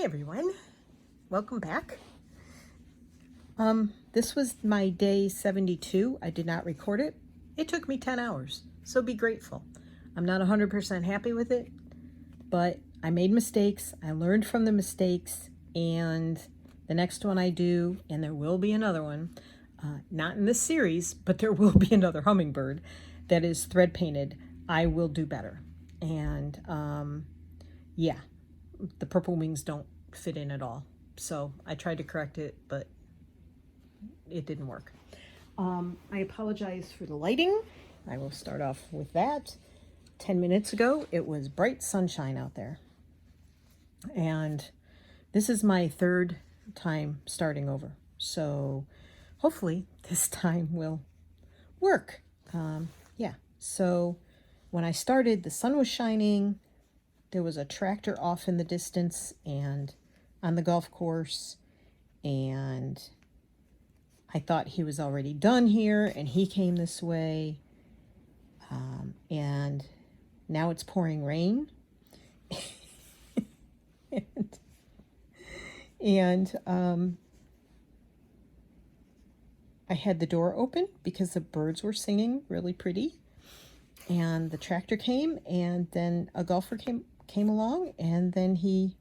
everyone, welcome back. This was my day 72. I did not record it. It took me 10 hours, so be grateful. I'm not 100% happy with it, but I made mistakes. I learned from the mistakes, and the next one I do, and there will be another one, not in this series, but there will be another hummingbird that is thread painted. I will do better. And yeah, the purple wings don't fit in at all. So I tried to correct it, but it didn't work. I apologize for the lighting. I will start off with that. 10 minutes ago, it was bright sunshine out there. And this is my third time starting over. So hopefully this time will work. Yeah, so when I started, the sun was shining. There was a tractor off in the distance and on the golf course, and I thought he was already done here, and he came this way, and now it's pouring rain. and I had the door open because the birds were singing really pretty, and the tractor came, and then a golfer came along, and then he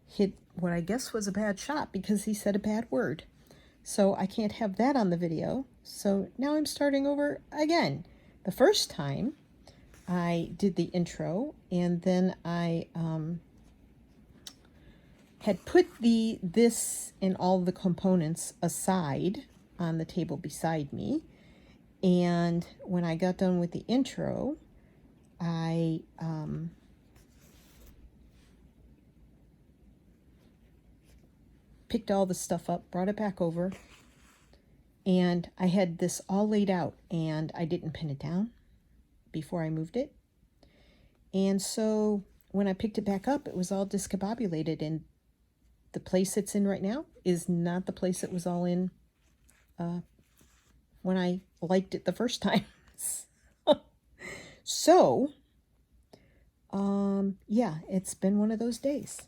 hit what I guess was a bad shot because he said a bad word. So I can't have that on the video. So now I'm starting over again. The first time I did the intro, and then I had put this and all the components aside on the table beside me. And when I got done with the intro, I picked all the stuff up, brought it back over, and I had this all laid out, and I didn't pin it down before I moved it. And so when I picked it back up, it was all discombobulated, and the place it's in right now is not the place it was all in when I liked it the first time. So, yeah, it's been one of those days.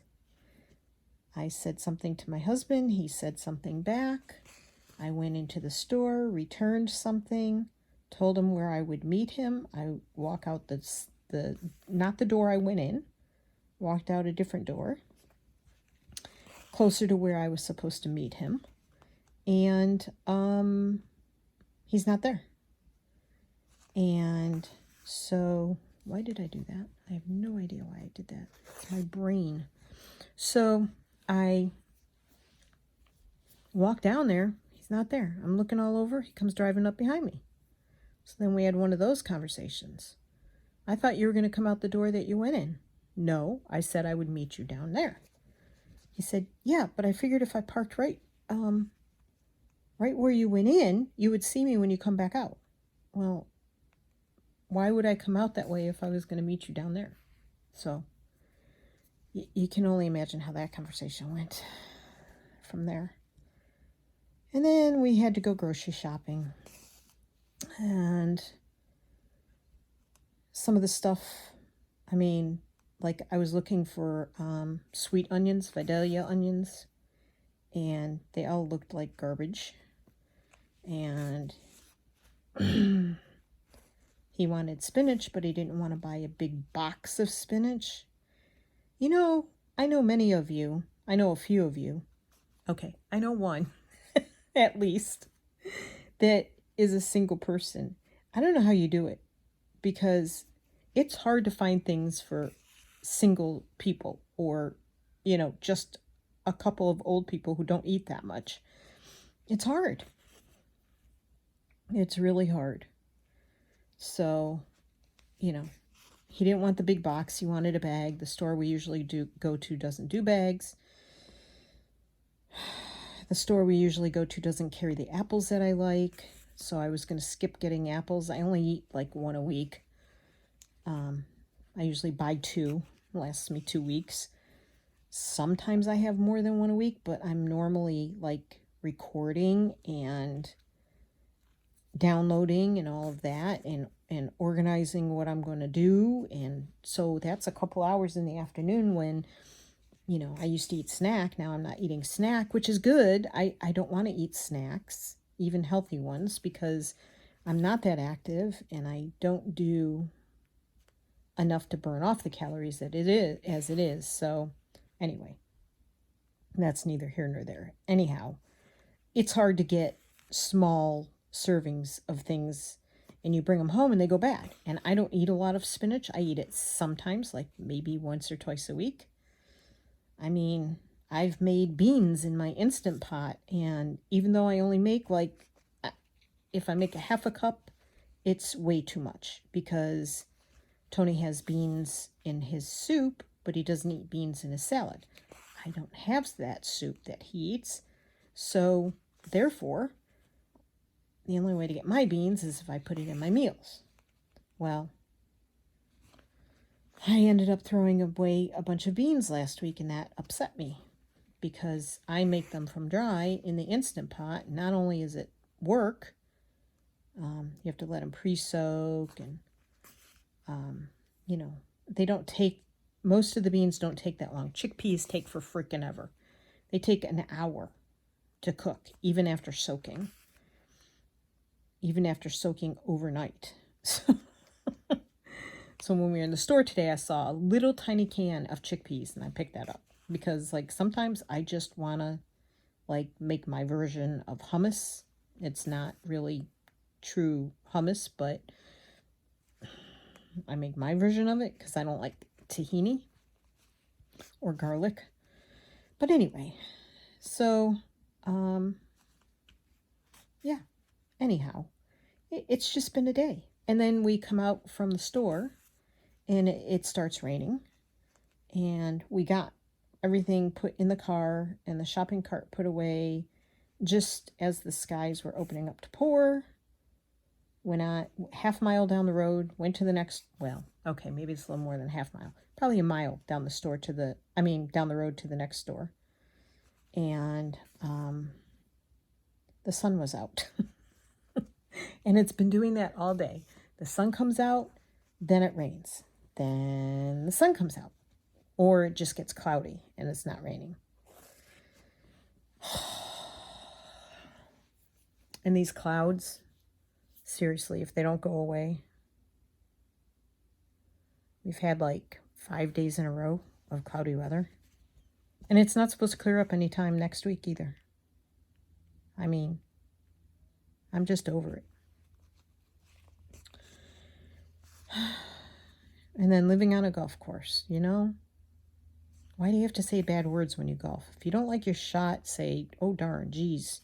I said something to my husband. He said something back. I went into the store, returned something, told him where I would meet him. I walk out not the door I went in, walked out a different door, closer to where I was supposed to meet him. And he's not there. And so why did I do that? I have no idea why I did that. It's my brain. So I walk down there. He's not there. I'm looking all over. He comes driving up behind me. So then we had one of those conversations. I thought you were going to come out the door that you went in. No, I said I would meet you down there. He said, yeah, but I figured if I parked right where you went in, you would see me when you come back out. Well, why would I come out that way if I was going to meet you down there? So you can only imagine how that conversation went from there. And then we had to go grocery shopping. And some of the stuff, I mean, like I was looking for sweet onions, Vidalia onions, and they all looked like garbage. And he wanted spinach, but he didn't want to buy a big box of spinach. You know, I know many of you. I know a few of you. Okay, I know one, at least, that is a single person. I don't know how you do it, because it's hard to find things for single people, or, you know, just a couple of old people who don't eat that much. It's hard. It's really hard. So, you know, he didn't want the big box. He wanted a bag. The store we usually go to doesn't do bags. The store we usually go to doesn't carry the apples that I like. So I was going to skip getting apples. I only eat like one a week. I usually buy two. It lasts me 2 weeks. Sometimes I have more than one a week, but I'm normally like recording and downloading and all of that, and organizing what I'm going to do. And so that's a couple hours in the afternoon when you know, I used to eat snack. Now I'm not eating snack, which is good. I don't want to eat snacks, even healthy ones, because I'm not that active and I don't do enough to burn off the calories that it is as it is. So anyway, that's neither here nor there. Anyhow, it's hard to get small servings of things and you bring them home and they go bad. And I don't eat a lot of spinach. I eat it sometimes, like maybe once or twice a week. I mean, I've made beans in my Instant Pot, and even though I only make like, if I make a half a cup, it's way too much because Tony has beans in his soup, but he doesn't eat beans in his salad. I don't have that soup that he eats, so therefore, the only way to get my beans is if I put it in my meals. Well, I ended up throwing away a bunch of beans last week, and that upset me because I make them from dry in the Instant Pot. Not only is it work, you have to let them pre-soak, and you know, they don't take, most of the beans don't take that long. Chickpeas take for freaking ever. They take an hour to cook, even after soaking overnight. So when we were in the store today, I saw a little tiny can of chickpeas, and I picked that up because, like, sometimes I just want to, like, make my version of hummus. It's not really true hummus, but I make my version of it because I don't like tahini or garlic. But anyway, so, yeah, anyhow, it's just been a day. And then we come out from the store and it starts raining, and we got everything put in the car and the shopping cart put away just as the skies were opening up to pour. Went on half a mile down the road, went to the next, well, okay, maybe it's a little more than half mile, probably a mile down down the road to the next store. And the sun was out. And it's been doing that all day. The sun comes out, then it rains. Then the sun comes out. Or it just gets cloudy and it's not raining. And these clouds, seriously, if they don't go away, we've had like 5 days in a row of cloudy weather. And it's not supposed to clear up anytime next week either. I mean, I'm just over it. And then living on a golf course, you know? Why do you have to say bad words when you golf? If you don't like your shot, say, oh darn, geez,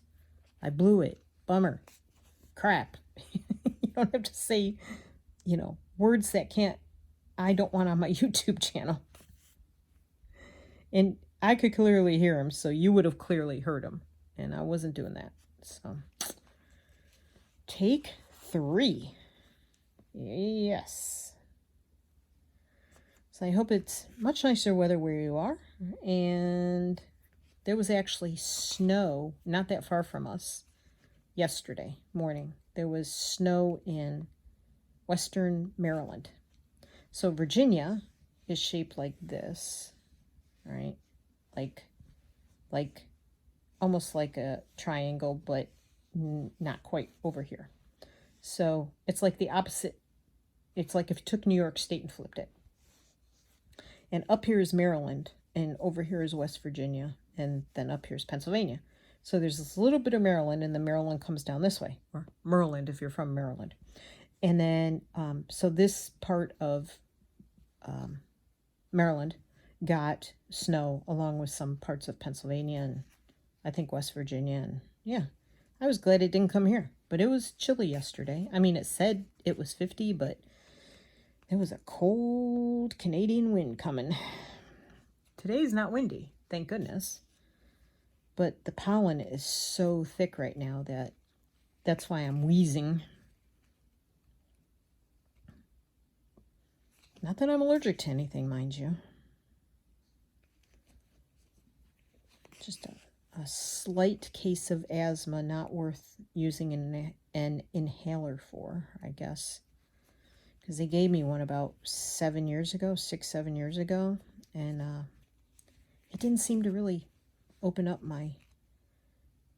I blew it, bummer, crap. You don't have to say, you know, words that I don't want on my YouTube channel. And I could clearly hear him, so you would have clearly heard him. And I wasn't doing that. So, take 3. Yes. So I hope it's much nicer weather where you are. And there was actually snow not that far from us yesterday morning. There was snow in western Maryland. So Virginia is shaped like this, right? Like almost like a triangle, but not quite over here. So it's like the opposite. It's like if you took New York State and flipped it. And up here is Maryland, and over here is West Virginia, and then up here is Pennsylvania. So there's this little bit of Maryland, and then Maryland comes down this way, or Maryland if you're from Maryland. And then, so this part of Maryland got snow along with some parts of Pennsylvania and I think West Virginia. And yeah, I was glad it didn't come here, but it was chilly yesterday. I mean, it said it was 50, but there was a cold Canadian wind coming. Today's not windy, thank goodness. But the pollen is so thick right now that's why I'm wheezing. Not that I'm allergic to anything, mind you. Just a slight case of asthma, not worth using an inhaler for, I guess. Because they gave me one about 7 years ago, 6, 7 years ago. And it didn't seem to really open up my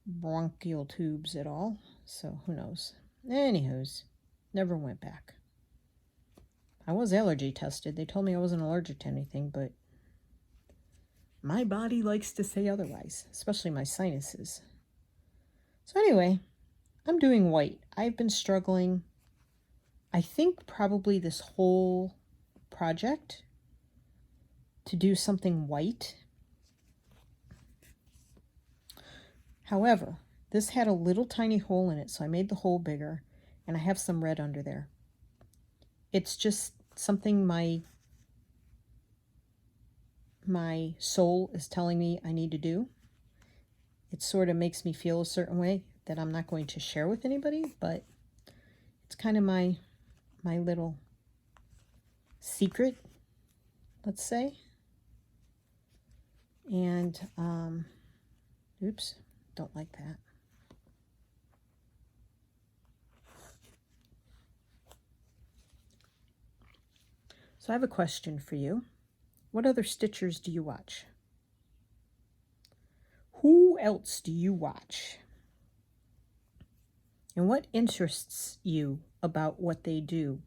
bronchial tubes at all. So who knows? Anywho's, never went back. I was allergy tested. They told me I wasn't allergic to anything, but my body likes to say otherwise, especially my sinuses. So anyway, I'm doing white. I've been struggling, I think probably this whole project, to do something white. However, this had a little tiny hole in it, so I made the hole bigger, and I have some red under there. It's just something my soul is telling me I need to do. It sort of makes me feel a certain way that I'm not going to share with anybody, but it's kind of my little secret, let's say. And, oops, don't like that. So I have a question for you. What other Stitchers do you watch? Who else do you watch? And what interests you about what they do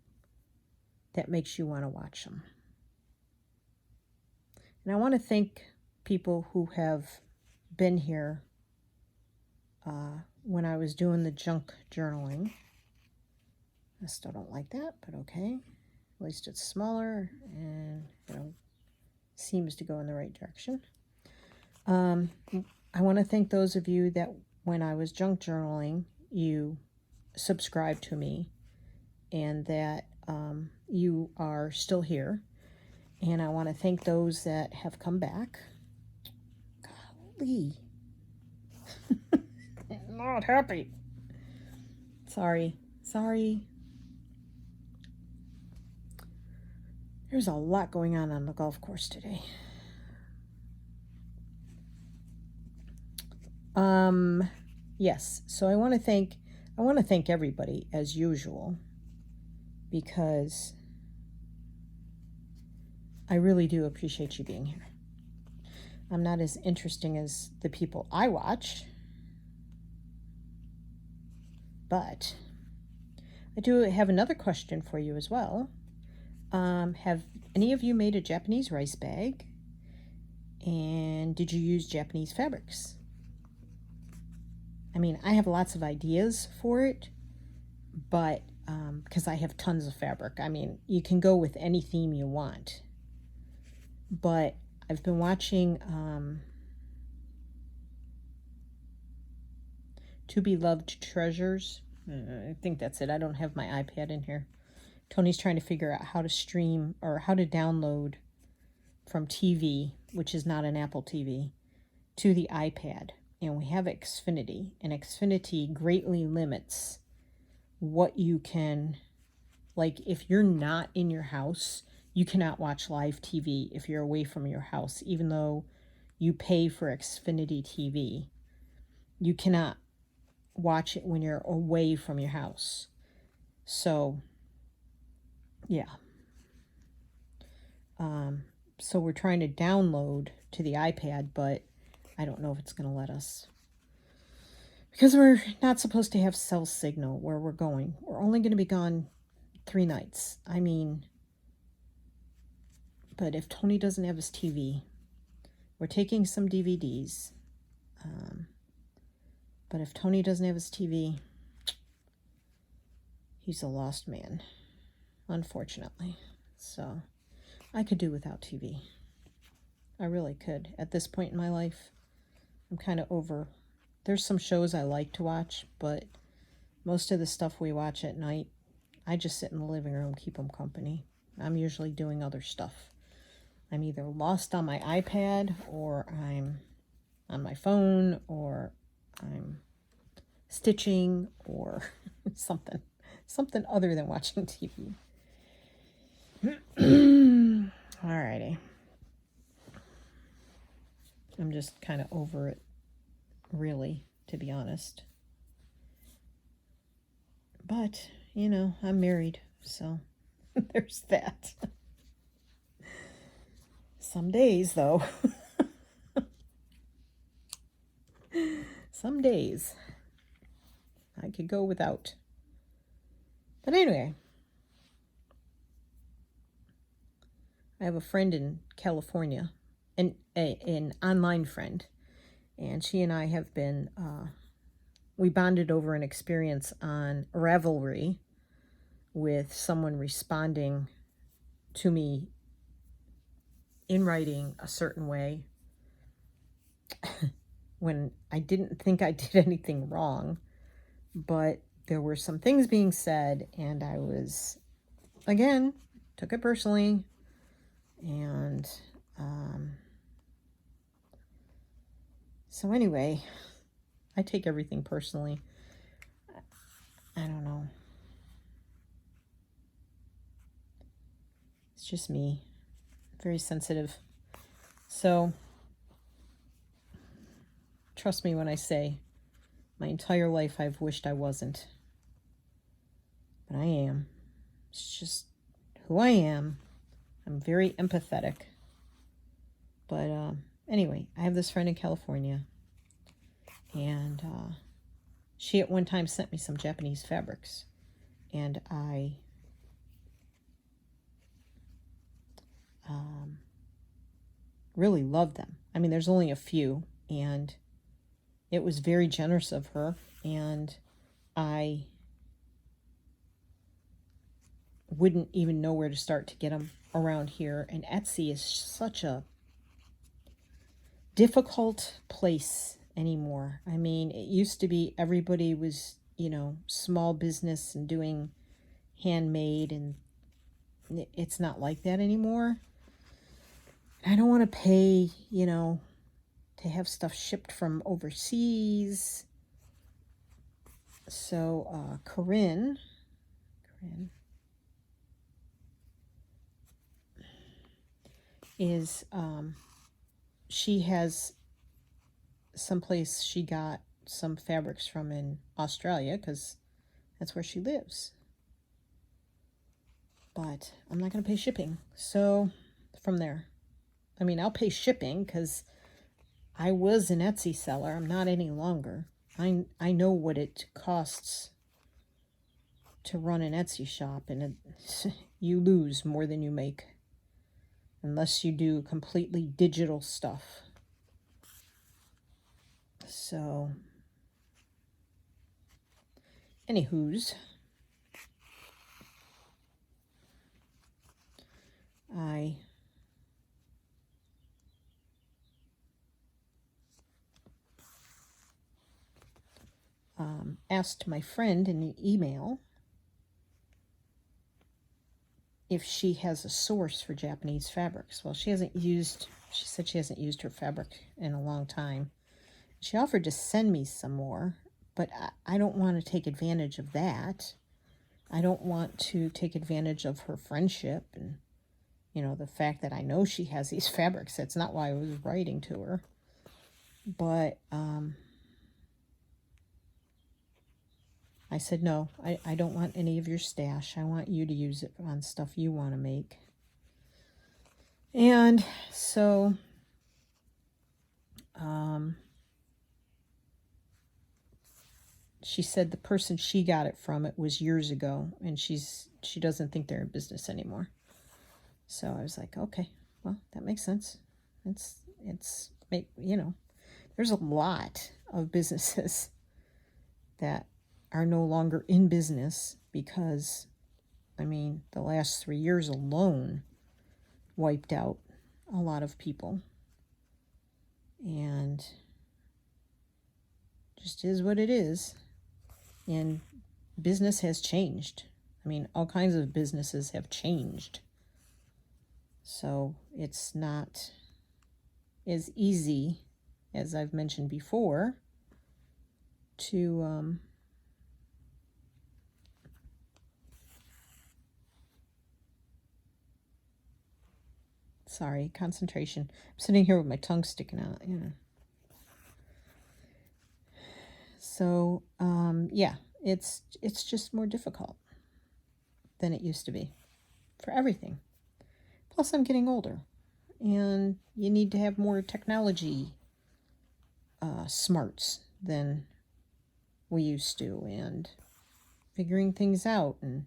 that makes you want to watch them? And I want to thank people who have been here when I was doing the junk journaling. I still don't like that, but okay. At least it's smaller and, seems to go in the right direction. I want to thank those of you that when I was junk journaling, you subscribed to me and that you are still here. And I want to thank those that have come back. Golly. I'm not happy. Sorry. There's a lot going on the golf course today. Yes, so I want to thank everybody as usual, because I really do appreciate you being here. I'm not as interesting as the people I watch, but I do have another question for you as well. Have any of you made a Japanese rice bag? And did you use Japanese fabrics? I mean, I have lots of ideas for it, but because I have tons of fabric. I mean, you can go with any theme you want. But I've been watching To Be Loved Treasures. I think that's it. I don't have my iPad in here. Tony's trying to figure out how to stream or how to download from TV, which is not an Apple TV, to the iPad. And we have Xfinity, and Xfinity greatly limits what you can, like if you're not in your house, you cannot watch live TV if you're away from your house, even though you pay for Xfinity TV. You cannot watch it when you're away from your house. So, yeah. So we're trying to download to the iPad, but I don't know if it's going to let us. Because we're not supposed to have cell signal where we're going. We're only going to be gone 3 nights. I mean, but if Tony doesn't have his TV, we're taking some DVDs. But if Tony doesn't have his TV, he's a lost man, unfortunately. So I could do without TV. I really could. At this point in my life, I'm kind of over. There's some shows I like to watch, but most of the stuff we watch at night, I just sit in the living room, keep them company. I'm usually doing other stuff. I'm either lost on my iPad, or I'm on my phone, or I'm stitching, or something other than watching TV. Alrighty. I'm just kind of over it, really, to be honest. But, I'm married, so there's that. Some days, though, some days I could go without. But anyway, I have a friend in California, an online friend, and she and I have been, we bonded over an experience on Ravelry with someone responding to me in writing a certain way when I didn't think I did anything wrong, but there were some things being said, and I was, again, took it personally, and so anyway, I take everything personally. I don't know. It's just me. Very sensitive. So, trust me when I say, my entire life I've wished I wasn't. But I am. It's just who I am. I'm very empathetic. But anyway, I have this friend in California. And she at one time sent me some Japanese fabrics. And I really loved them. I mean, there's only a few. And it was very generous of her. And I wouldn't even know where to start to get them around here. And Etsy is such a difficult place anymore. I mean, it used to be everybody was, small business and doing handmade, and it's not like that anymore. I don't want to pay, to have stuff shipped from overseas. So, Corinne is, she has someplace she got some fabrics from in Australia, because that's where she lives. But I'm not going to pay shipping. So, from there. I mean, I'll pay shipping because I was an Etsy seller. I'm not any longer. I know what it costs to run an Etsy shop, and you lose more than you make unless you do completely digital stuff. So, anywho's, I asked my friend in an email if she has a source for Japanese fabrics. Well, she said she hasn't used her fabric in a long time. She offered to send me some more, but I don't want to take advantage of that. I don't want to take advantage of her friendship and, the fact that I know she has these fabrics. That's not why I was writing to her. But I said, no, I don't want any of your stash. I want you to use it on stuff you want to make. And so she said the person she got it from, it was years ago, and she doesn't think they're in business anymore. So I was like, okay, well, that makes sense. It's there's a lot of businesses that are no longer in business because, the last 3 years alone wiped out a lot of people. And just is what it is. And business has changed. All kinds of businesses have changed. So it's not as easy, as I've mentioned before, to sorry, concentration. I'm sitting here with my tongue sticking out, So, yeah, it's just more difficult than it used to be for everything. Plus, I'm getting older, and you need to have more technology smarts than we used to, and figuring things out. And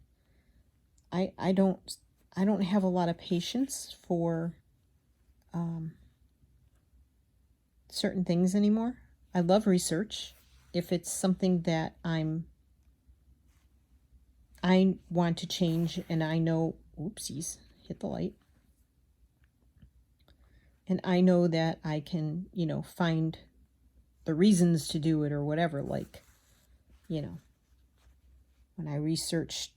I don't have a lot of patience for certain things anymore. I love research. If it's something that I want to change, and I know, oopsies, hit the light. And I know that I can, find the reasons to do it or whatever. Like, when I research,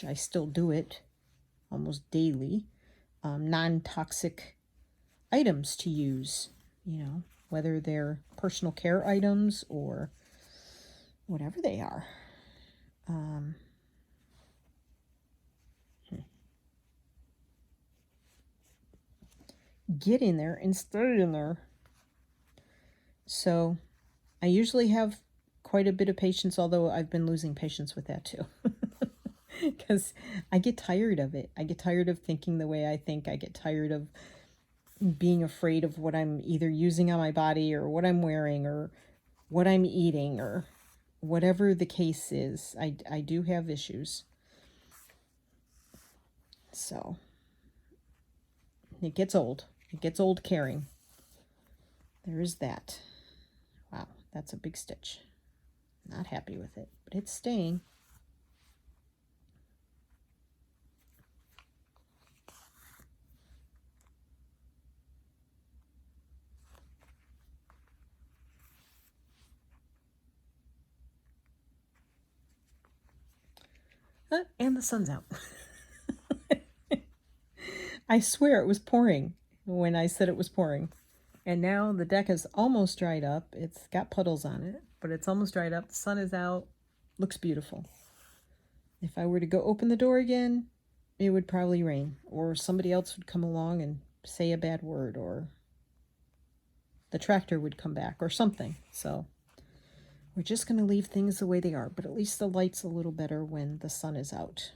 I still do it almost daily, non-toxic items to use, whether they're personal care items or whatever they are. Get in there and stay in there. So I usually have quite a bit of patience, although I've been losing patience with that too. Because I get tired of it. I get tired of thinking the way I think. I get tired of being afraid of what I'm either using on my body or what I'm wearing or what I'm eating or whatever the case is. I do have issues. So it gets old. It gets old caring. There is that. Wow, that's a big stitch. Not happy with it, but it's staying. And the sun's out. I swear it was pouring when I said it was pouring. And now the deck is almost dried up. It's got puddles on it, but it's almost dried up. The sun is out. Looks beautiful. If I were to go open the door again, it would probably rain. Or somebody else would come along and say a bad word. Or the tractor would come back or something. So we're just going to leave things the way they are. But at least the light's a little better when the sun is out.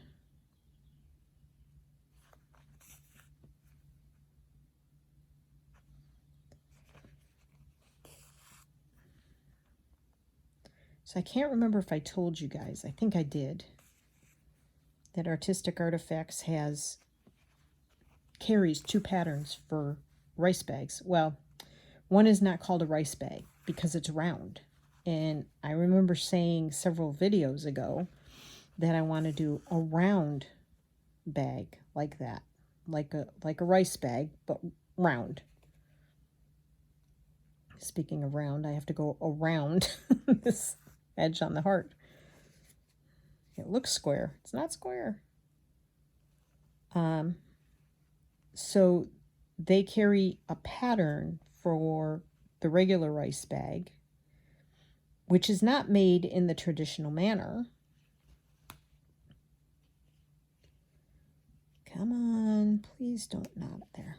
So I can't remember if I told you guys, I think I did, that Artistic Artifacts carries 2 patterns for rice bags. Well, one is not called a rice bag because it's round. And I remember saying several videos ago that I want to do a round bag like that, like a rice bag, but round. Speaking of round, I have to go around this edge on the heart. It looks square. It's not square. So they carry a pattern for the regular rice bag, which is not made in the traditional manner. Come on, please don't knot there.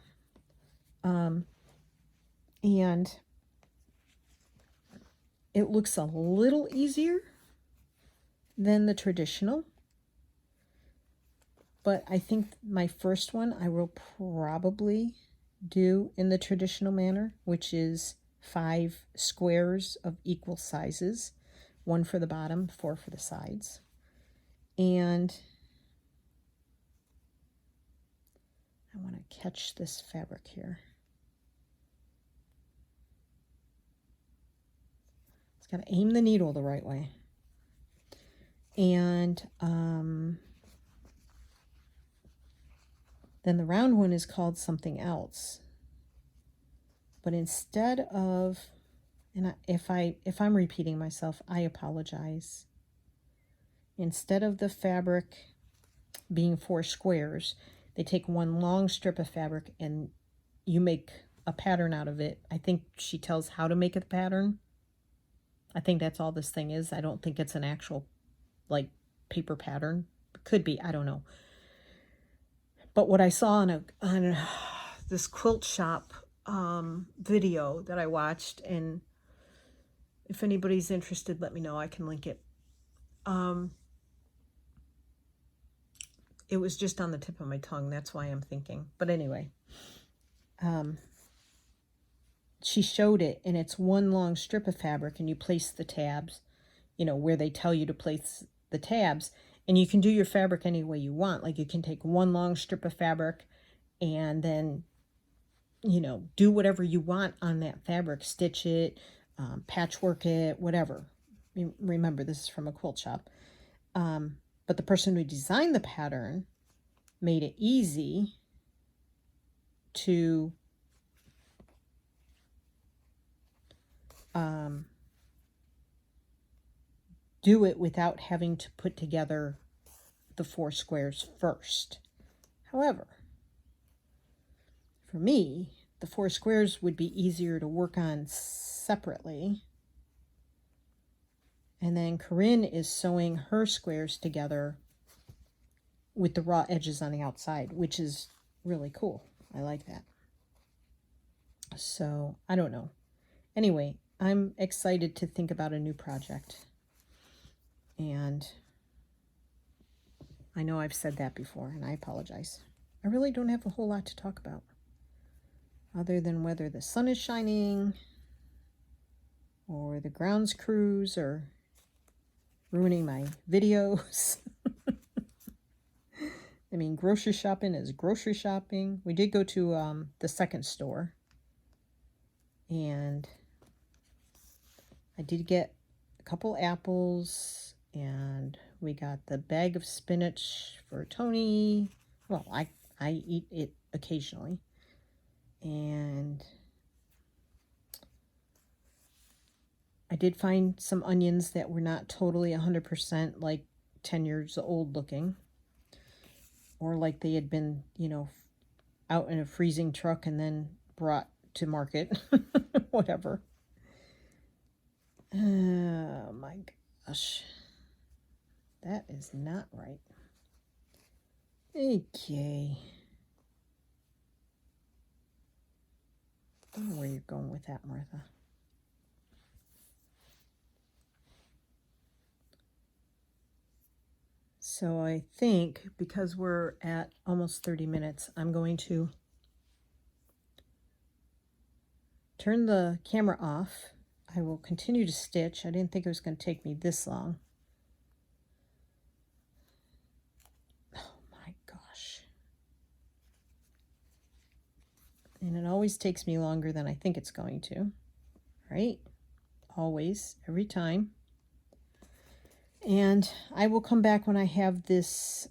And it looks a little easier than the traditional. But I think my first one I will probably do in the traditional manner, which is 5 squares of equal sizes, 1 for the bottom, 4 for the sides. And I want to catch this fabric here. It's got to aim the needle the right way. And then the round one is called something else. But instead of, and if I'm repeating myself, I apologize. Instead of the fabric being 4 squares, they take 1 long strip of fabric and you make a pattern out of it. I think she tells how to make a pattern. I think that's all this thing is. I don't think it's an actual, like, paper pattern. It could be, I don't know. But what I saw on this quilt shop video that I watched, and if anybody's interested, let me know. I can link it. It was just on the tip of my tongue. That's why I'm thinking. But anyway, she showed it, and it's one long strip of fabric, and you place the tabs, where they tell you to place the tabs, and you can do your fabric any way you want. Like, you can take one long strip of fabric and then, do whatever you want on that fabric, stitch it, patchwork it, whatever. Remember, this is from a quilt shop. But the person who designed the pattern made it easy to do it without having to put together the 4 squares first. However, for me, the 4 squares would be easier to work on separately. And then Corinne is sewing her squares together with the raw edges on the outside, which is really cool. I like that. So, I don't know. Anyway, I'm excited to think about a new project. And I know I've said that before, and I apologize. I really don't have a whole lot to talk about, other than whether the sun is shining, or the grounds crews are ruining my videos. I mean, grocery shopping is grocery shopping. We did go to the second store, and I did get a couple apples, and we got the bag of spinach for Tony. Well, I eat it occasionally. And I did find some onions that were not totally 100% like 10 years old looking, or like they had been, out in a freezing truck and then brought to market. Whatever. Oh my gosh. That is not right. Okay. I don't know where you're going with that, Martha. So I think, because we're at almost 30 minutes, I'm going to turn the camera off. I will continue to stitch. I didn't think it was going to take me this long. Oh my gosh. And it always takes me longer than I think it's going to. Right? Always. Every time. And I will come back when I have this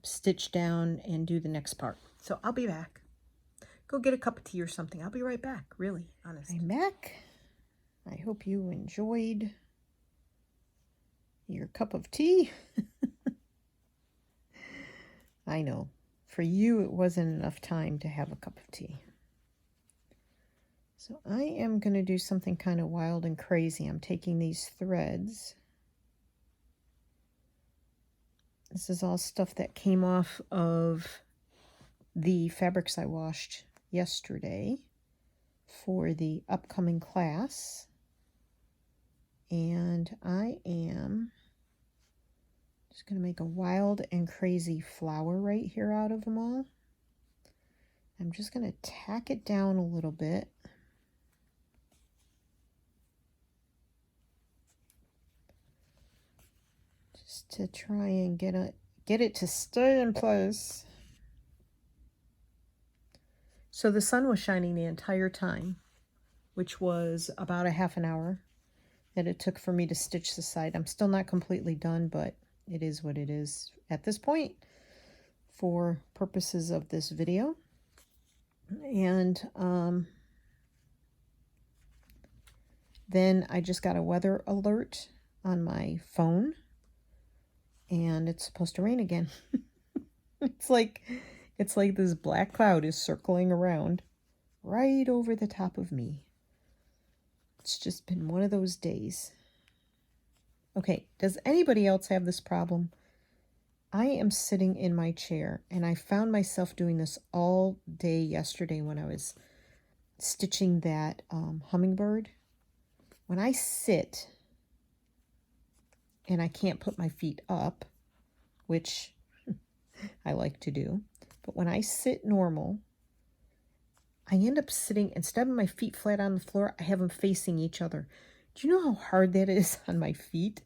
stitched down and do the next part. So I'll be back. Go get a cup of tea or something. I'll be right back, really, honest. I'm back. I hope you enjoyed your cup of tea. I know. For you, it wasn't enough time to have a cup of tea. So I am going to do something kind of wild and crazy. I'm taking these threads. This is all stuff that came off of the fabrics I washed yesterday for the upcoming class. And I am just going to make a wild and crazy flower right here out of them all. I'm just going to tack it down a little bit. Just to try and get it to stay in place. So the sun was shining the entire time, which was about a half an hour that it took for me to stitch the side. I'm still not completely done, but it is what it is at this point for purposes of this video. And then I just got a weather alert on my phone, and it's supposed to rain again. It's like this black cloud is circling around right over the top of me. It's just been one of those days. Okay, does anybody else have this problem? I am sitting in my chair, and I found myself doing this all day yesterday when I was stitching that hummingbird. When I sit and I can't put my feet up, which I like to do, but when I sit normal, I end up sitting, instead of my feet flat on the floor, I have them facing each other. Do you know how hard that is on my feet?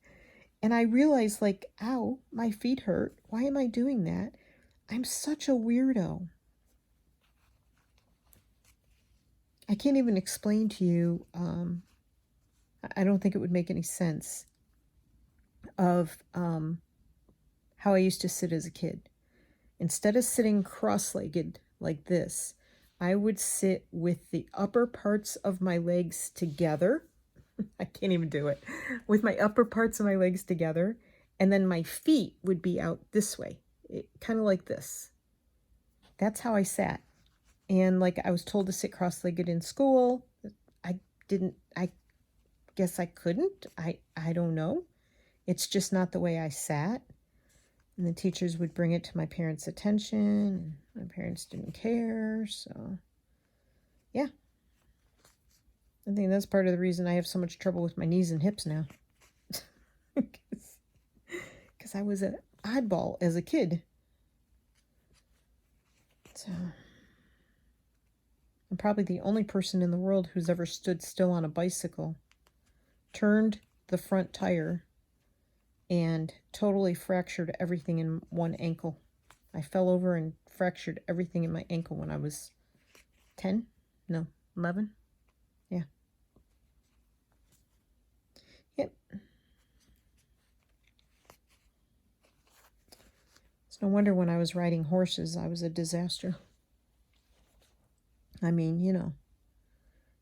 And I realize, like, ow, my feet hurt. Why am I doing that? I'm such a weirdo. I can't even explain to you, I don't think it would make any sense of how I used to sit as a kid. Instead of sitting cross-legged like this, I would sit with the upper parts of my legs together. I can't even do it. With my upper parts of my legs together, and then my feet would be out this way, kind of like this. That's how I sat. And like I was told to sit cross-legged in school. I guess I couldn't. I don't know. It's just not the way I sat. And the teachers would bring it to my parents' attention. And my parents didn't care. So, yeah. I think that's part of the reason I have so much trouble with my knees and hips now. Because I was an oddball as a kid. So, I'm probably the only person in the world who's ever stood still on a bicycle, turned the front tire, and totally fractured everything in one ankle. I fell over and fractured everything in my ankle when I was 10? No, 11? Yeah. Yep. It's no wonder when I was riding horses, I was a disaster. I mean, you know,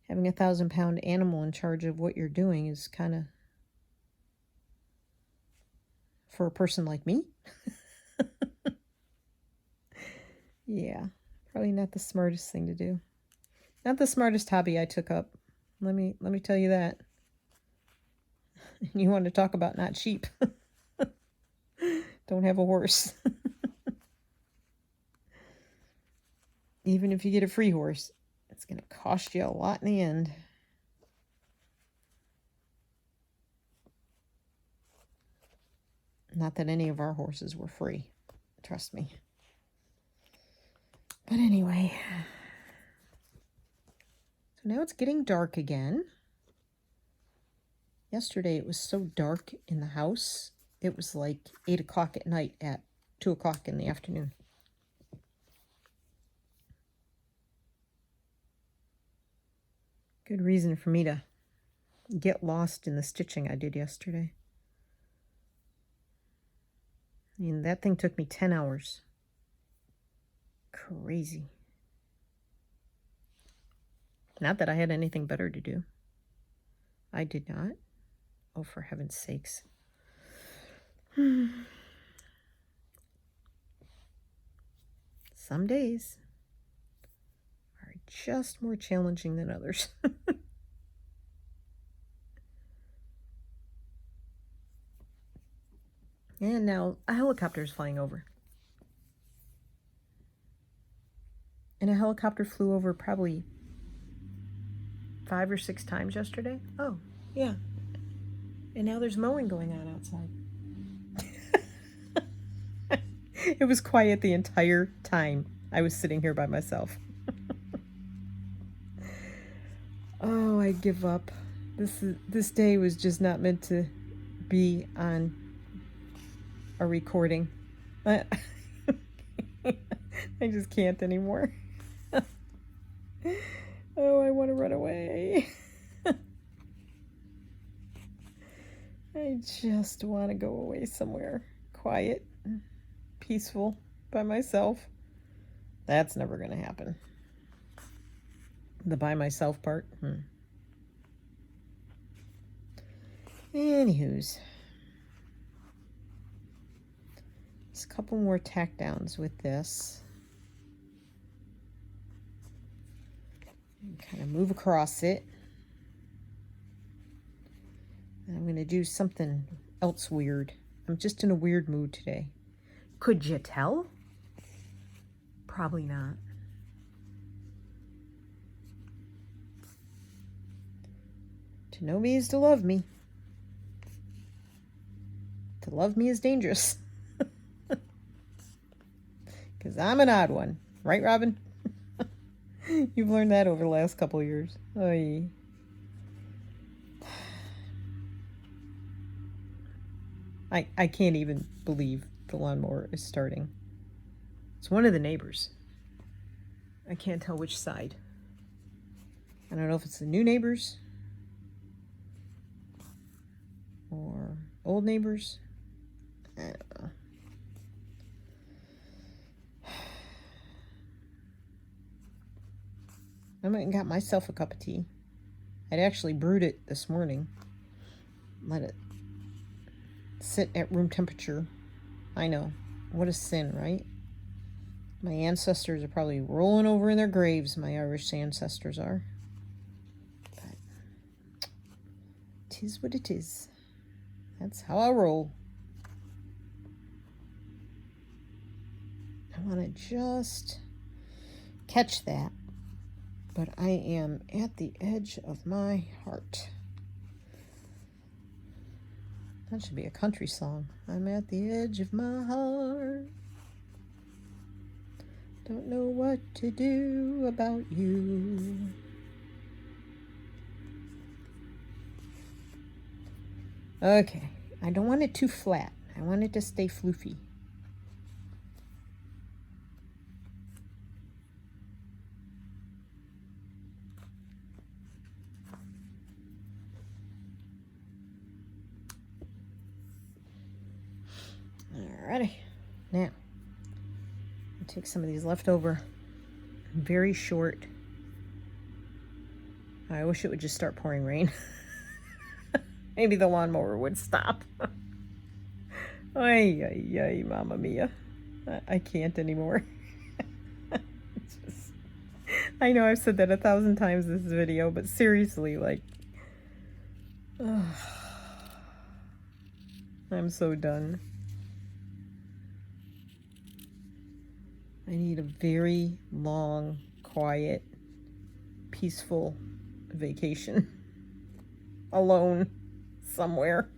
having a 1,000-pound animal in charge of what you're doing is kind of, for a person like me, yeah, probably not the smartest thing to do. Not the smartest hobby I took up. Let me tell you that. You want to talk about not cheap? Don't have a horse. Even if you get a free horse, it's going to cost you a lot in the end. Not that any of our horses were free. Trust me. But anyway. So now it's getting dark again. Yesterday it was so dark in the house. It was like 8 o'clock at night at 2 o'clock in the afternoon. Good reason for me to get lost in the stitching I did yesterday. I mean, that thing took me 10 hours. Crazy. Not that I had anything better to do. I did not. Oh, for heaven's sakes. Some days are just more challenging than others. And now a helicopter is flying over. And a helicopter flew over probably 5 or 6 times yesterday. Oh, yeah. And now there's mowing going on outside. It was quiet the entire time I was sitting here by myself. Oh, I give up. This day was just not meant to be on a recording. I just can't anymore. Oh, I want to run away. I just want to go away somewhere quiet, peaceful, by myself. That's never going to happen. The by myself part. Anywho's. Just a couple more tack downs with this. And kind of move across it. And I'm going to do something else weird. I'm just in a weird mood today. Could you tell? Probably not. To know me is to love me. To love me is dangerous. Because I'm an odd one. Right, Robin? You've learned that over the last couple of years. Oy. I can't even believe the lawnmower is starting. It's one of the neighbors. I can't tell which side. I don't know if it's the new neighbors or old neighbors. I don't know. I went and got myself a cup of tea. I'd actually brewed it this morning. Let it sit at room temperature. I know. What a sin, right? My ancestors are probably rolling over in their graves, my Irish ancestors are. But 'tis what it is. That's how I roll. I want to just catch that. But I am at the edge of my heart. That should be a country song. I'm at the edge of my heart. Don't know what to do about you. Okay, I don't want it too flat. I want it to stay floofy. Alrighty, now I'll take some of these leftover, very short. I wish it would just start pouring rain. Maybe the lawnmower would stop. Ay, ay, ay, mamma mia. I can't anymore. I know I've said that 1,000 times this video, but seriously, like, I'm so done. I need a very long, quiet, peaceful vacation. Alone somewhere.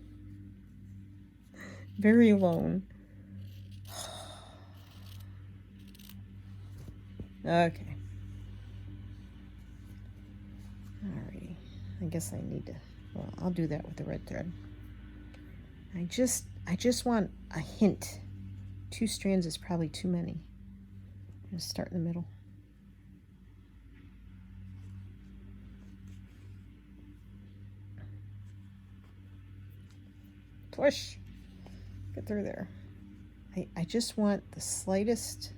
Very alone. Okay. Alrighty. I guess I need to, well, I'll do that with the red thread. I just want a hint. 2 strands is probably too many. I'm going to start in the middle. Push. Get through there. I just want the slightest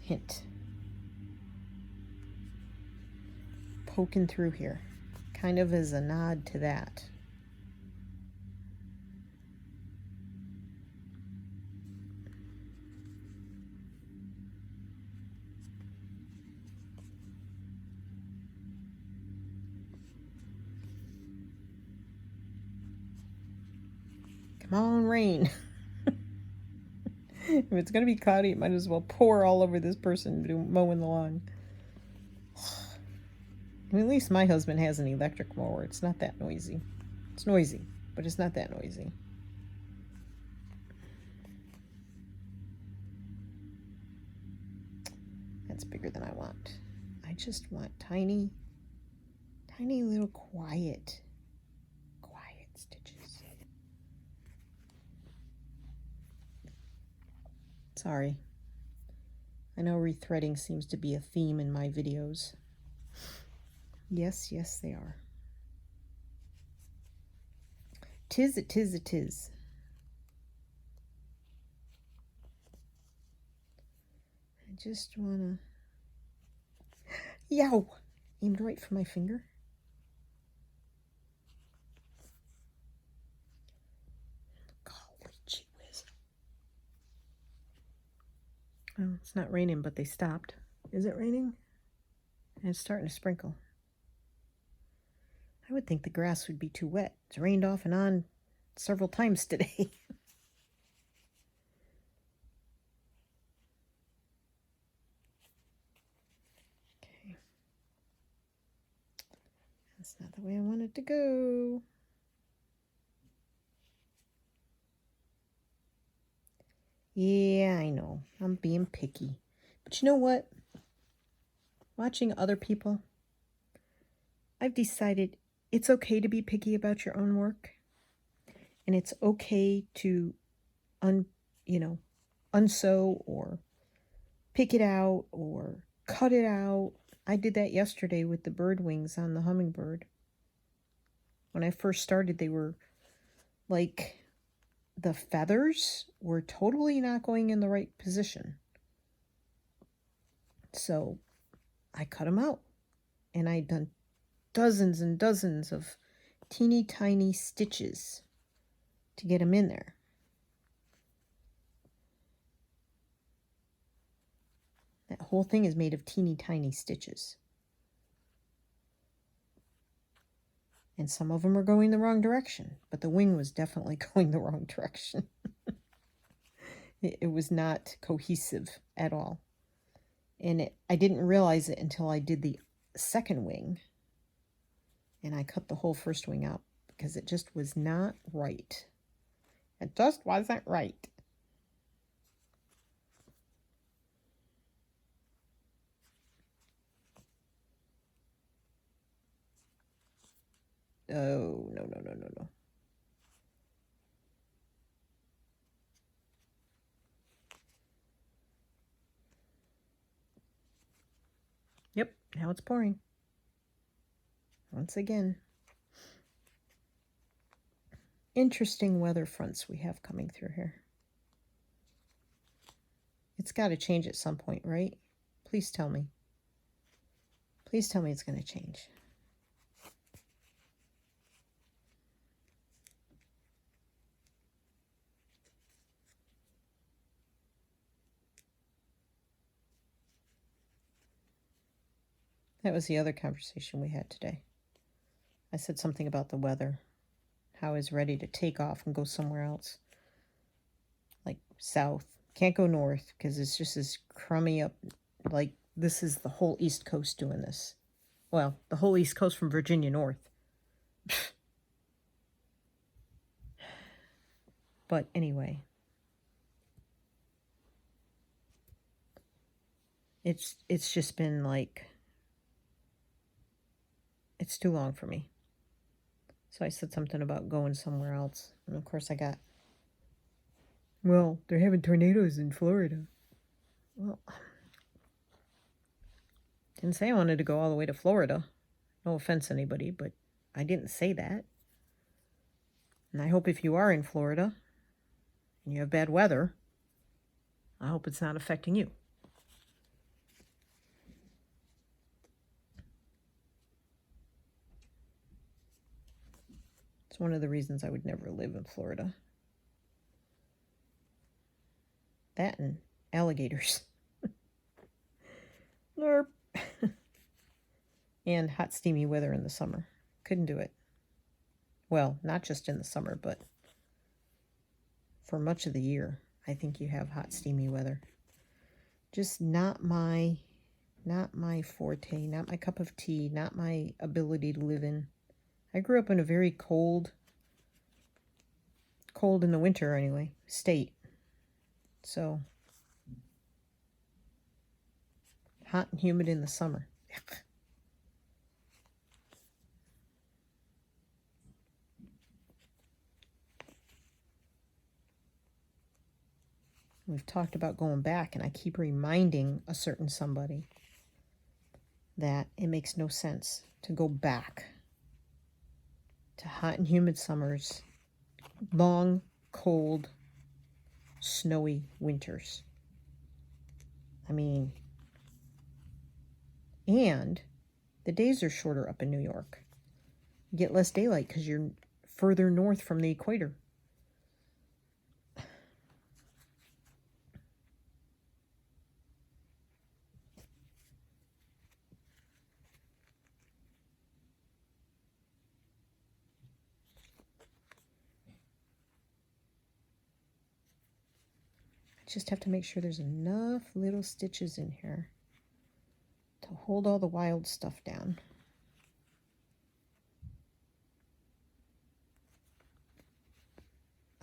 hint. Poking through here. Kind of as a nod to that. Come on, rain. If it's going to be cloudy, it might as well pour all over this person mowing the lawn. I mean, at least my husband has an electric mower. It's not that noisy. It's noisy, but it's not that noisy. That's bigger than I want. I just want tiny, tiny little quiet stitches. Sorry. I know rethreading seems to be a theme in my videos. Yes, yes, they are. 'Tis a tis a tis. I just wanna... Yow! Aimed right for my finger. Golly gee whiz. Well, it's not raining, but they stopped. Is it raining? And it's starting to sprinkle. I would think the grass would be too wet. It's rained off and on several times today. Okay. That's not the way I want it to go. Yeah, I know. I'm being picky. But you know what? watching other people, I've decided it's okay to be picky about your own work. And it's okay to unsew or pick it out or cut it out. I did that yesterday with the bird wings on the hummingbird. When I first started, they were like, the feathers were totally not going in the right position. So I cut them out, and I'd done dozens and dozens of teeny tiny stitches to get them in there. That whole thing is made of teeny tiny stitches. And some of them are going the wrong direction, but the wing was definitely going the wrong direction. It was not cohesive at all. And I didn't realize it until I did the second wing. And I cut the whole first wing out because it just was not right. It just wasn't right. Oh, no. Yep, now it's pouring. Once again. Interesting weather fronts we have coming through here. It's got to change at some point, right? Please tell me. Please tell me it's going to change. That was the other conversation we had today. I said something about the weather. How I was ready to take off and go somewhere else. Like south. Can't go north because it's just as crummy up. Like this is the whole East Coast doing this. Well, the whole East Coast from Virginia north. But anyway. It's just been like, it's too long for me. So I said something about going somewhere else. And of course I got, well, they're having tornadoes in Florida. Well, didn't say I wanted to go all the way to Florida. No offense, anybody, but I didn't say that. And I hope if you are in Florida and you have bad weather, I hope it's not affecting you. It's one of the reasons I would never live in Florida. That and alligators. Nerp. And hot, steamy weather in the summer. Couldn't do it. Well, not just in the summer, but for much of the year, I think you have hot, steamy weather. Just not my forte, not my cup of tea, not my ability to live in. I grew up in a very cold in the winter anyway, state. So, hot and humid in the summer. We've talked about going back, and I keep reminding a certain somebody that it makes no sense to go back to hot and humid summers, long, cold, snowy winters. I mean, and the days are shorter up in New York. You get less daylight because you're further north from the equator. Just have to make sure there's enough little stitches in here to hold all the wild stuff down.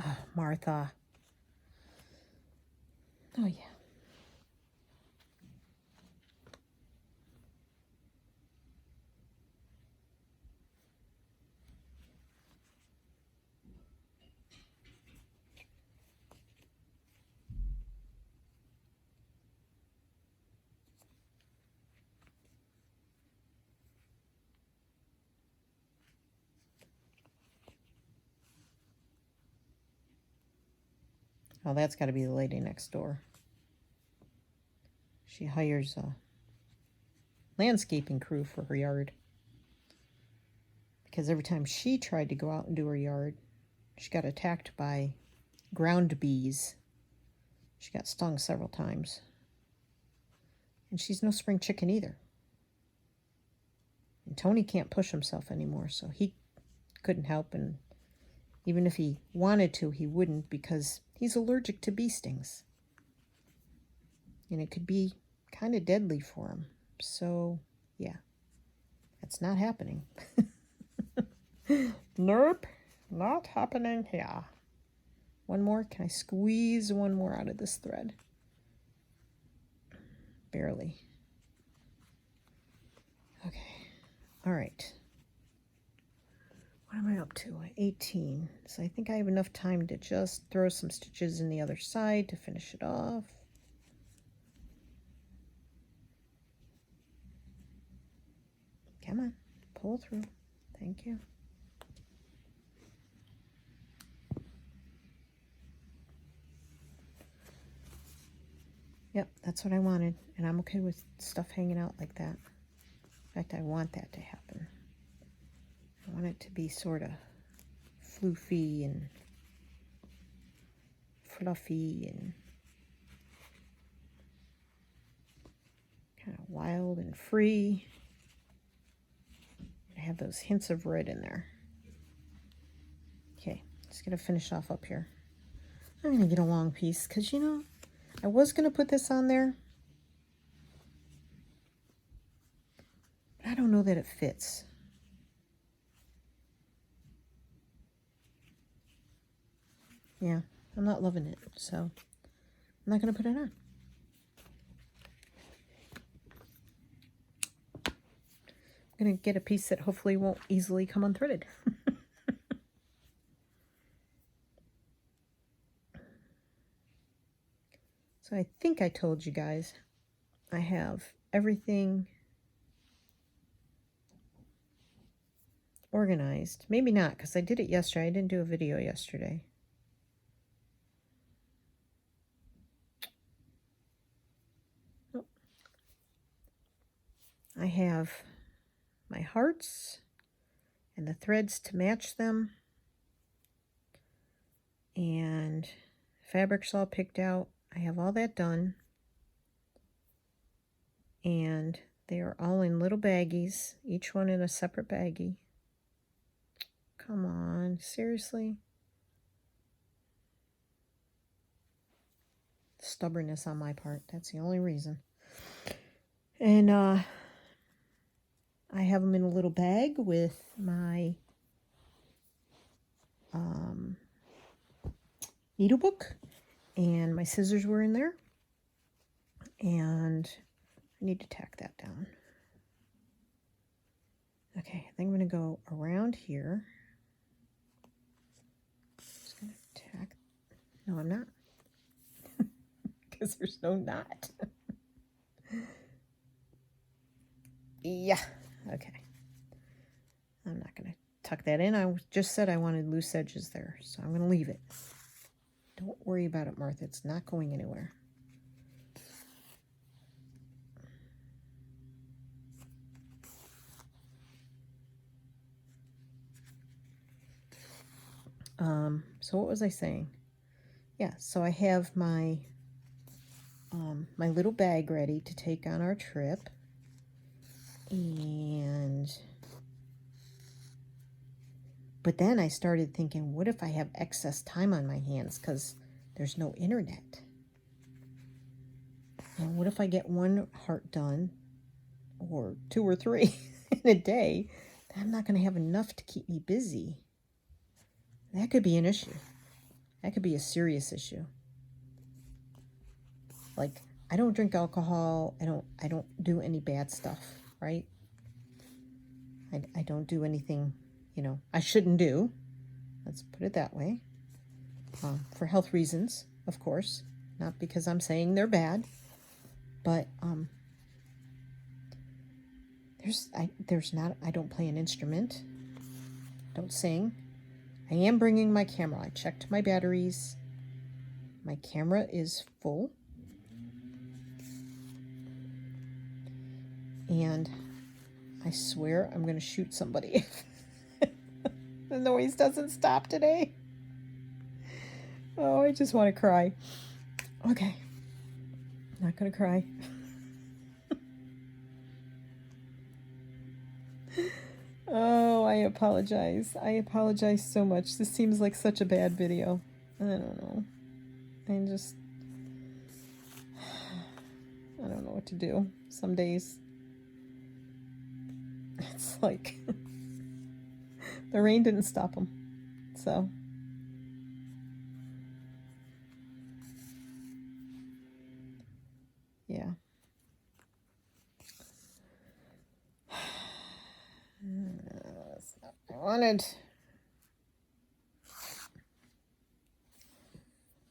Oh, Martha. Oh, yeah. Oh, that's got to be the lady next door. She hires a landscaping crew for her yard. Because every time she tried to go out and do her yard, she got attacked by ground bees. She got stung several times. And she's no spring chicken either. And Tony can't push himself anymore, so he couldn't help. And even if he wanted to, he wouldn't, because he's allergic to bee stings. And it could be kind of deadly for him. So, yeah, that's not happening. Nope, not happening here. One more. Can I squeeze one more out of this thread? Barely. Okay. All right. What am I up to? 18. So I think I have enough time to just throw some stitches in the other side to finish it off. Come on. Pull through. Thank you. Yep, that's what I wanted, and I'm okay with stuff hanging out like that. In fact, I want that to happen. I want it to be sort of floofy and fluffy and kind of wild and free. I have those hints of red in there. Okay, just gonna finish off up here. I'm gonna get a long piece because, you know, I was going to put this on there, but I don't know that it fits. Yeah, I'm not loving it, so I'm not going to put it on. I'm going to get a piece that hopefully won't easily come unthreaded. So I think I told you guys I have everything organized. Maybe not, because I did it yesterday. I didn't do a video yesterday. Oh. I have my hearts and the threads to match them. And fabric's all picked out. I have all that done, and they are all in little baggies, each one in a separate baggie. Come on, seriously? Stubbornness on my part, that's the only reason. And I have them in a little bag with my needlebook. And my scissors were in there, and I need to tack that down. Okay, I think I'm going to go around here. Just going to tack. No, I'm not, because there's no knot. Yeah, okay. I'm not going to tuck that in. I just said I wanted loose edges there, so I'm going to leave it. Don't worry about it, Martha. It's not going anywhere. So what was I saying? Yeah, so I have my my little bag ready to take on our trip. But then I started thinking, what if I have excess time on my hands because there's no internet? And what if I get one heart done, or 2 or 3 in a day? I'm not going to have enough to keep me busy. That could be an issue. That could be a serious issue. Like, I don't drink alcohol. I don't do any bad stuff, right? I don't do anything, you know, I shouldn't do. Let's put it that way. For health reasons, of course. Not because I'm saying they're bad. But I don't play an instrument. Don't sing. I am bringing my camera. I checked my batteries. My camera is full. And I swear I'm going to shoot somebody if the noise doesn't stop today. Oh, I just want to cry. Okay. Not going to cry. Oh, I apologize. I apologize so much. This seems like such a bad video. I don't know. I don't know what to do. Some days it's like the rain didn't stop them. So yeah. That's not what I wanted.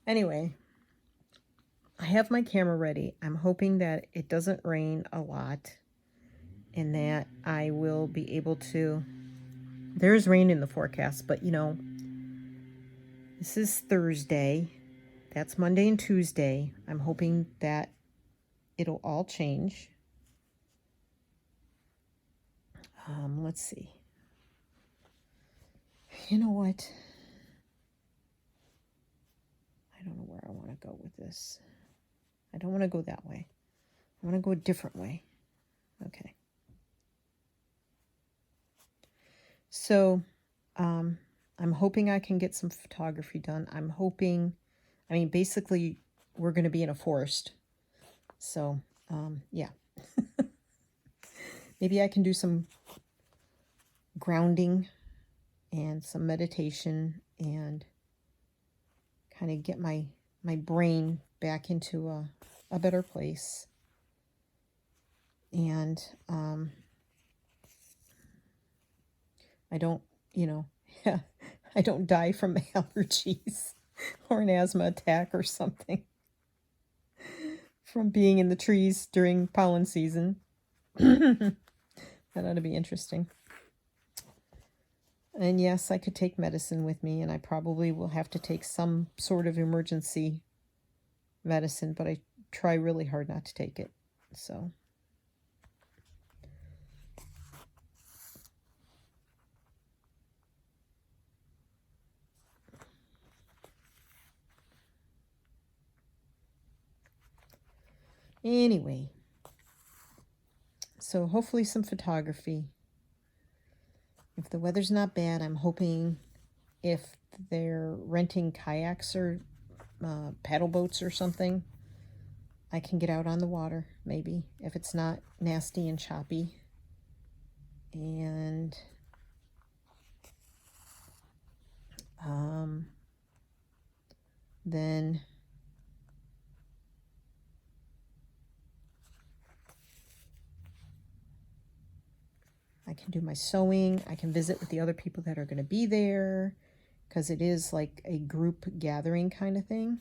Anyway, I have my camera ready. I'm hoping that it doesn't rain a lot and that I will be able to... There's rain in the forecast, but you know, this is Thursday. That's Monday and Tuesday. I'm hoping that it'll all change. Let's see. You know what? I don't know where I want to go with this. I don't want to go that way. I want to go a different way. Okay. So, I'm hoping I can get some photography done. I'm hoping, I mean, basically, we're going to be in a forest. So, yeah. Maybe I can do some grounding and some meditation and kind of get my brain back into a better place. And I don't, you know, I don't die from allergies or an asthma attack or something from being in the trees during pollen season. That ought to be interesting. And yes, I could take medicine with me, and I probably will have to take some sort of emergency medicine, but I try really hard not to take it. So anyway, so hopefully some photography. If the weather's not bad, I'm hoping if they're renting kayaks or paddle boats or something, I can get out on the water, maybe, if it's not nasty and choppy. And then I can do my sewing. I can visit with the other people that are going to be there, because it is like a group gathering kind of thing.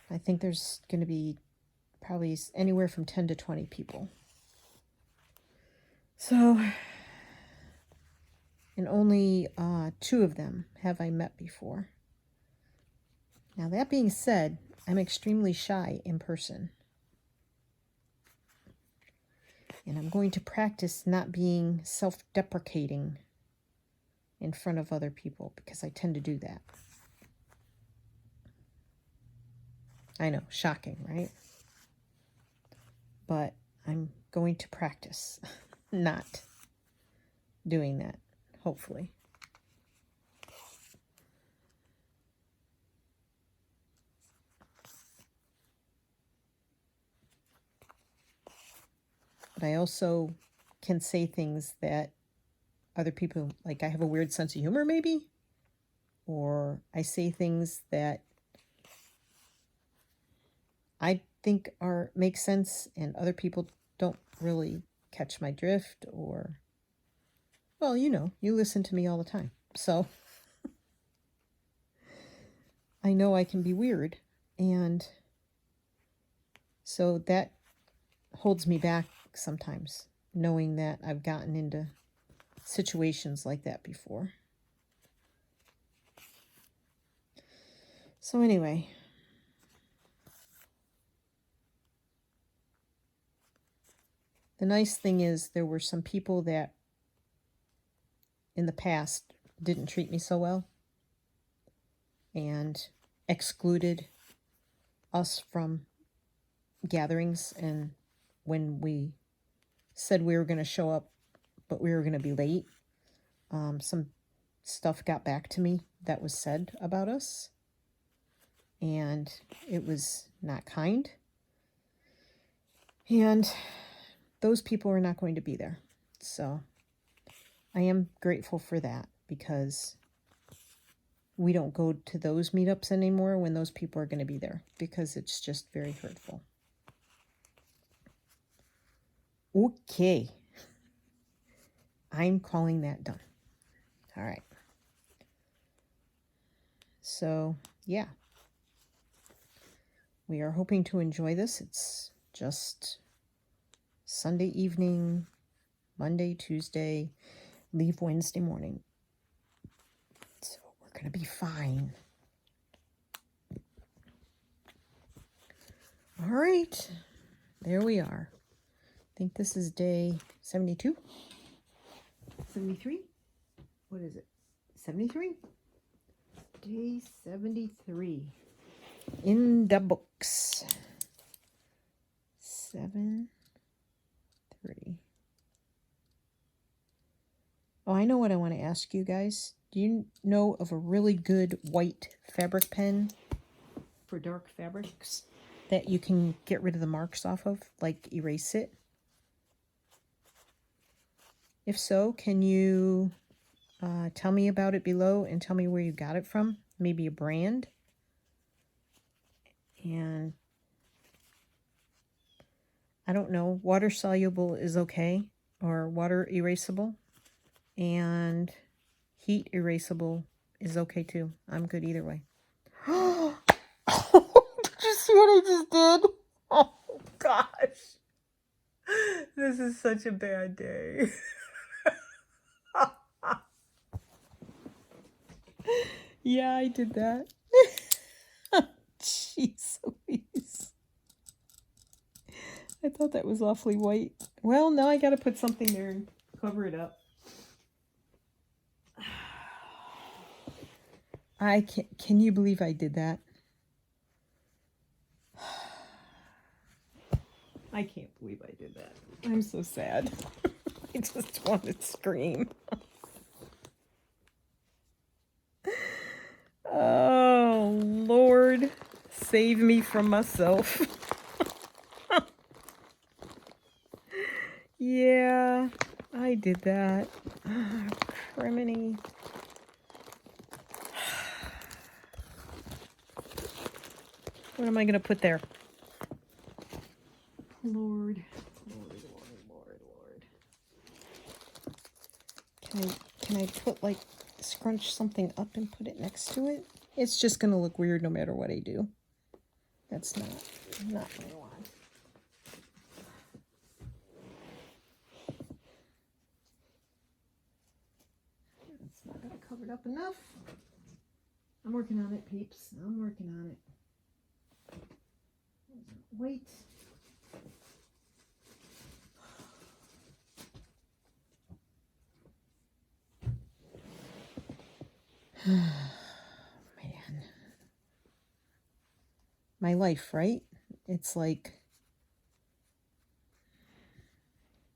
I think there's going to be probably anywhere from 10 to 20 people. So, and only 2 of them have I met before. Now, that being said, I'm extremely shy in person. And I'm going to practice not being self-deprecating in front of other people, because I tend to do that. I know, shocking, right? But I'm going to practice not doing that, hopefully. But I also can say things that other people, like I have a weird sense of humor maybe, or I say things that I think make sense and other people don't really catch my drift, or, well, you know, you listen to me all the time. So I know I can be weird, and so that holds me back sometimes, knowing that I've gotten into situations like that before. So anyway, The nice thing is there were some people that in the past didn't treat me so well and excluded us from gatherings, and when we said we were going to show up but we were going to be late, some stuff got back to me that was said about us, and it was not kind, and those people are not going to be there. So I am grateful for that, because we don't go to those meetups anymore when those people are going to be there, because it's just very hurtful. Okay. I'm calling that done. All right. So, yeah. We are hoping to enjoy this. It's just Sunday evening, Monday, Tuesday, leave Wednesday morning. So we're going to be fine. All right. There we are. I think this is day 72. 73? What is it? 73? Day 73. In the books. 7, 3. Oh, I know what I want to ask you guys. Do you know of a really good white fabric pen for dark fabrics that you can get rid of the marks off of, like erase it? If so, can you tell me about it below and tell me where you got it from? Maybe a brand. And I don't know, water soluble is okay, or water erasable, and heat erasable is okay too. I'm good either way. Did you see what I just did? Oh gosh, this is such a bad day. Yeah, I did that. Jeez Louise. I thought that was awfully white. Well, now I gotta put something there and cover it up. I can't. Can you believe I did that? I can't believe I did that. I'm so sad. I just want to scream. Oh, Lord, save me from myself. Yeah, I did that. Criminy. What am I going to put there? Lord, Lord, Lord, Lord, Lord. Can I put, like, scrunch something up and put it next to it? It's just going to look weird no matter what I do. That's not what I want. It's not going to cover it up enough. I'm working on it, peeps. I'm working on it. Wait. Man. My life, right? It's like,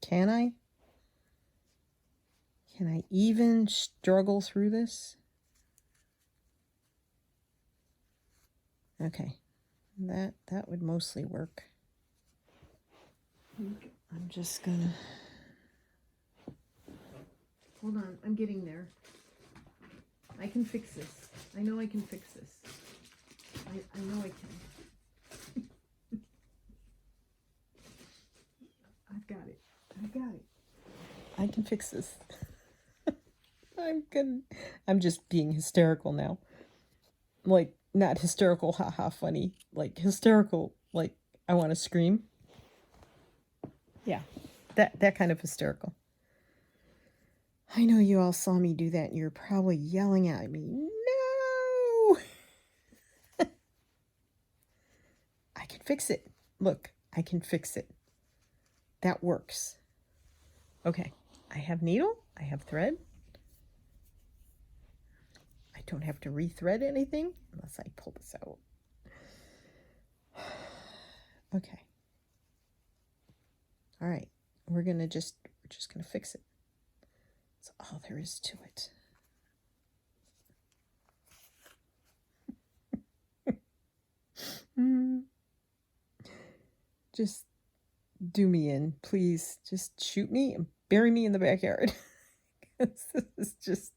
can I? Can I even struggle through this? Okay. That would mostly work. I'm just gonna... Hold on, I'm getting there. I can fix this. I know I can fix this. I know I can. I've got it. I've got it. I can fix this. I'm just being hysterical now. Like, not hysterical, haha, funny. Like, hysterical, like, I want to scream. Yeah, that kind of hysterical. I know you all saw me do that, and you're probably yelling at me, no! I can fix it. Look, I can fix it. that works. Okay, I have needle, I have thread. I don't have to rethread anything unless I pull this out. Okay. All right, we're just gonna fix it. That's all there is to it. Just do me in, please. Just shoot me and bury me in the backyard. This is just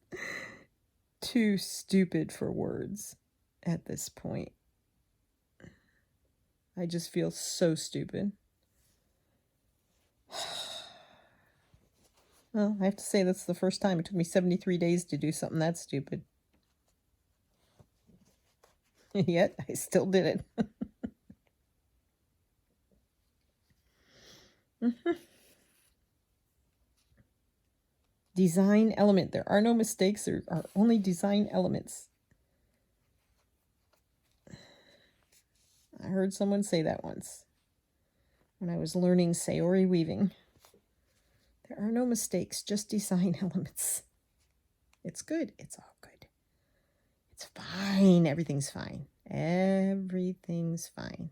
too stupid for words at this point. I just feel so stupid. Well, I have to say that's the first time. It took me 73 days to do something that stupid. Yet, I still did it. Design element. There are no mistakes. There are only design elements. I heard someone say that once when I was learning Sayori weaving. There are no mistakes, just design elements. It's good. It's all good. It's fine. Everything's fine. Everything's fine.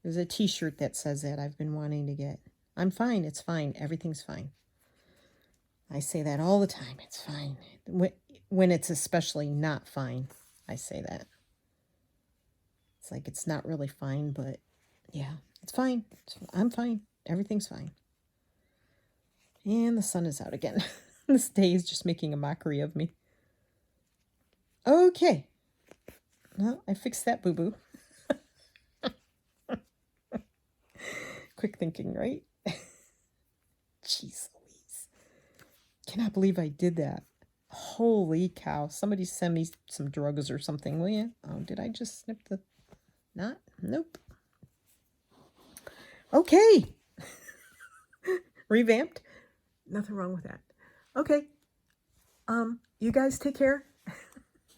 There's a t-shirt that says that I've been wanting to get. I'm fine. It's fine. Everything's fine. I say that all the time. It's fine. When it's especially not fine, I say that. It's like it's not really fine, but yeah, it's fine. I'm fine. Everything's fine. And the sun is out again. This day is just making a mockery of me. Okay. Well, I fixed that boo-boo. Quick thinking, right? Jeez Louise. Cannot believe I did that. Holy cow. Somebody send me some drugs or something, will you? Oh, did I just snip the knot? Nope. Okay. Revamped. Nothing wrong with that. Okay. You guys take care.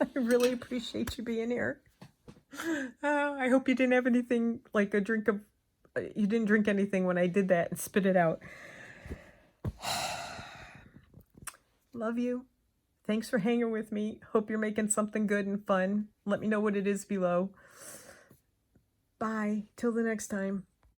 I really appreciate you being here. I hope you didn't have anything like a drink of... You didn't drink anything when I did that and spit it out. Love you. Thanks for hanging with me. Hope you're making something good and fun. Let me know what it is below. Bye. Till the next time.